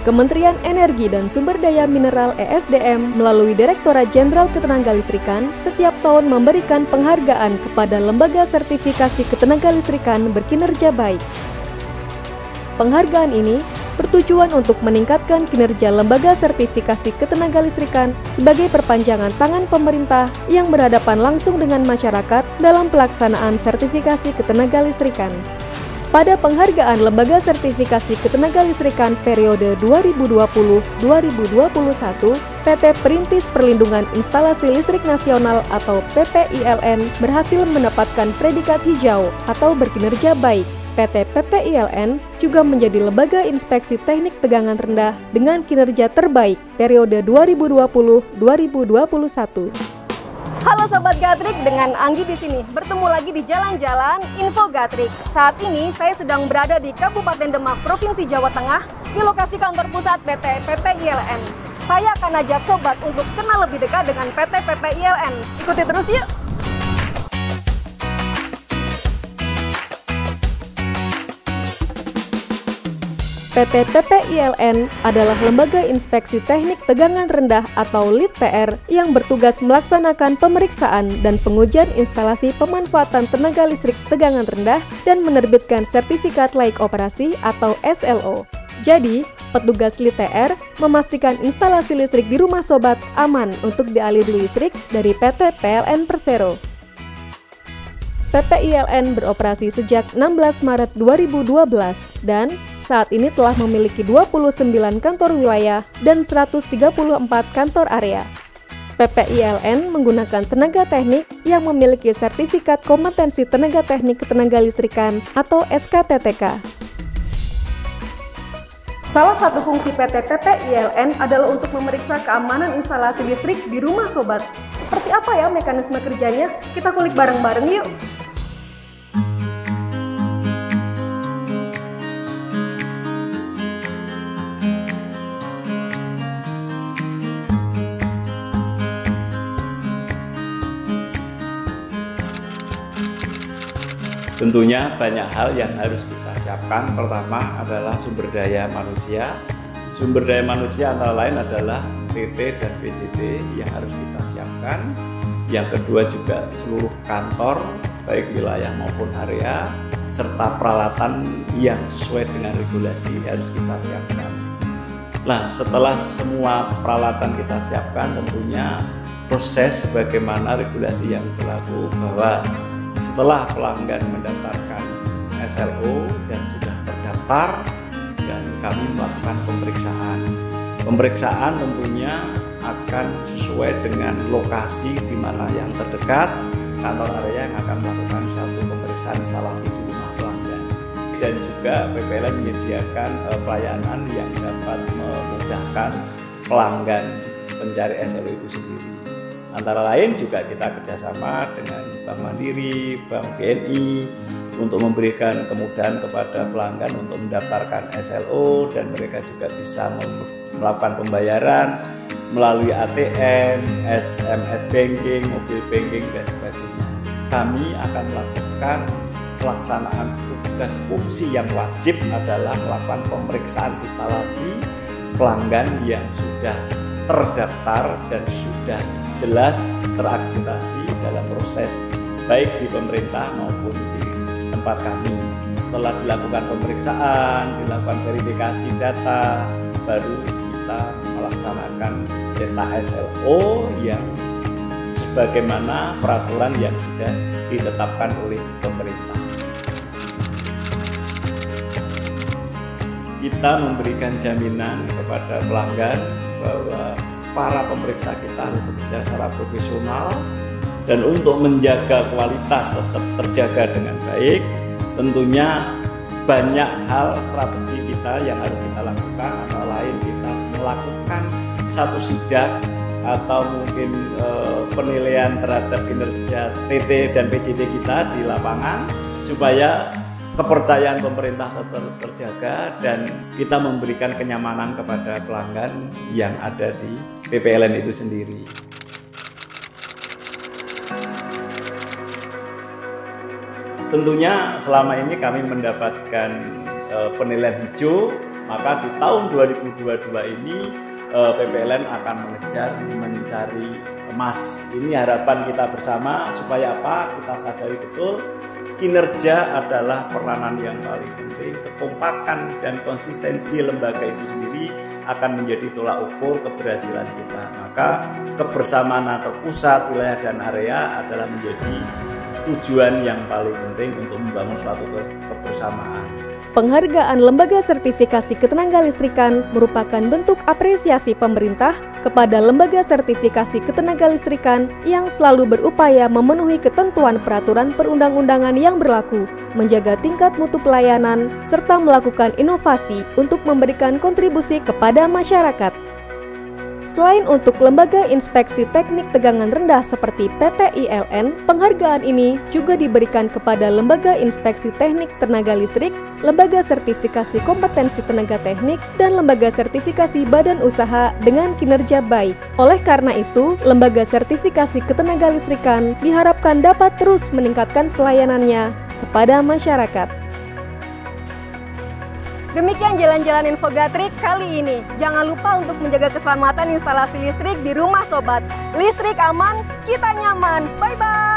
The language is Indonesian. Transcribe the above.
Kementerian Energi dan Sumber Daya Mineral (ESDM) melalui Direktorat Jenderal Ketenagalistrikan setiap tahun memberikan penghargaan kepada lembaga sertifikasi ketenagalistrikan berkinerja baik. Penghargaan ini bertujuan untuk meningkatkan kinerja lembaga sertifikasi ketenagalistrikan sebagai perpanjangan tangan pemerintah yang berhadapan langsung dengan masyarakat dalam pelaksanaan sertifikasi ketenagalistrikan. Pada penghargaan Lembaga Sertifikasi Ketenagalistrikan periode 2020-2021, PT Perintis Perlindungan Instalasi Listrik Nasional atau PPILN berhasil mendapatkan predikat hijau atau berkinerja baik. PT PPILN juga menjadi lembaga inspeksi teknik tegangan rendah dengan kinerja terbaik periode 2020-2021. Halo Sobat Gatrik, dengan Anggi di sini. Bertemu lagi di Jalan-Jalan Info Gatrik. Saat ini saya sedang berada di Kabupaten Demak, Provinsi Jawa Tengah, di lokasi kantor pusat PT PPILN. Saya akan ajak Sobat untuk kenal lebih dekat dengan PT PPILN. Ikuti terus yuk! PT PPILN adalah lembaga inspeksi teknik tegangan rendah atau LITPR yang bertugas melaksanakan pemeriksaan dan pengujian instalasi pemanfaatan tenaga listrik tegangan rendah dan menerbitkan sertifikat layak operasi atau SLO. Jadi, petugas LITPR memastikan instalasi listrik di rumah sobat aman untuk dialiri listrik dari PT PLN Persero. PPILN beroperasi sejak 16 Maret 2012 dan saat ini telah memiliki 29 kantor wilayah dan 134 kantor area. PPILN menggunakan tenaga teknik yang memiliki sertifikat kompetensi tenaga teknik ketenagalistrikan atau SKTTK. Salah satu fungsi PT PPILN adalah untuk memeriksa keamanan instalasi listrik di rumah sobat. Seperti apa ya mekanisme kerjanya? Kita kulik bareng-bareng yuk! Tentunya banyak hal yang harus kita siapkan. Pertama adalah sumber daya manusia. Sumber daya manusia antara lain adalah TT dan PJT yang harus kita siapkan. Yang kedua juga seluruh kantor, baik wilayah maupun area, serta peralatan yang sesuai dengan regulasi harus kita siapkan. Nah, setelah semua peralatan kita siapkan, tentunya proses sebagaimana regulasi yang berlaku bahwa setelah pelanggan mendaftarkan SLO dan sudah terdaftar, dan kami melakukan pemeriksaan. Pemeriksaan tentunya akan sesuai dengan lokasi di mana yang terdekat, kantor area yang akan melakukan suatu pemeriksaan instalasi di rumah pelanggan. Dan juga PPILN menyediakan pelayanan yang dapat memudahkan pelanggan mencari SLO itu sendiri. Antara lain juga kita kerjasama dengan Bank Mandiri, Bank BNI untuk memberikan kemudahan kepada pelanggan untuk mendaftarkan SLO, dan mereka juga bisa melakukan pembayaran melalui ATM, SMS banking, mobile banking, dan sebagainya. Kami akan melakukan pelaksanaan tugas fungsi yang wajib adalah melakukan pemeriksaan instalasi pelanggan yang sudah terdaftar dan sudah jelas terakreditasi dalam proses baik di pemerintah maupun di tempat kami. Setelah dilakukan pemeriksaan, dilakukan verifikasi data, baru kita melaksanakan cetak SLO yang sebagaimana peraturan yang sudah ditetapkan oleh pemerintah. Kita memberikan jaminan kepada pelanggan bahwa para pemeriksa kita harus bekerja secara profesional, dan untuk menjaga kualitas tetap terjaga dengan baik, tentunya banyak hal strategi kita yang harus kita lakukan. Antara lain kita melakukan satu sidak atau mungkin penilaian terhadap kinerja TT dan PJT kita di lapangan supaya kepercayaan pemerintah tetap terjaga dan kita memberikan kenyamanan kepada pelanggan yang ada di PPILN itu sendiri. Tentunya selama ini kami mendapatkan penilaian hijau Maka di tahun 2022 ini PPLN akan mengejar mencari emas. Ini harapan kita bersama supaya apa? Kita sadari betul kinerja adalah peranan yang paling penting. Kekompakan dan konsistensi lembaga itu sendiri akan menjadi tolak ukur keberhasilan kita. Maka kebersamaan antar pusat, wilayah dan area adalah menjadi tujuan yang paling penting untuk membangun suatu kebersamaan. Penghargaan Lembaga Sertifikasi Ketenagalistrikan merupakan bentuk apresiasi pemerintah kepada Lembaga Sertifikasi Ketenagalistrikan yang selalu berupaya memenuhi ketentuan peraturan perundang-undangan yang berlaku, menjaga tingkat mutu pelayanan, serta melakukan inovasi untuk memberikan kontribusi kepada masyarakat. Selain untuk lembaga inspeksi teknik tegangan rendah seperti PPILN, penghargaan ini juga diberikan kepada lembaga inspeksi teknik tenaga listrik, lembaga sertifikasi kompetensi tenaga teknik, dan lembaga sertifikasi badan usaha dengan kinerja baik. Oleh karena itu, lembaga sertifikasi ketenagalistrikan diharapkan dapat terus meningkatkan pelayanannya kepada masyarakat. Demikian jalan-jalan Infogatrik kali ini. Jangan lupa untuk menjaga keselamatan instalasi listrik di rumah sobat. Listrik aman, kita nyaman. Bye-bye!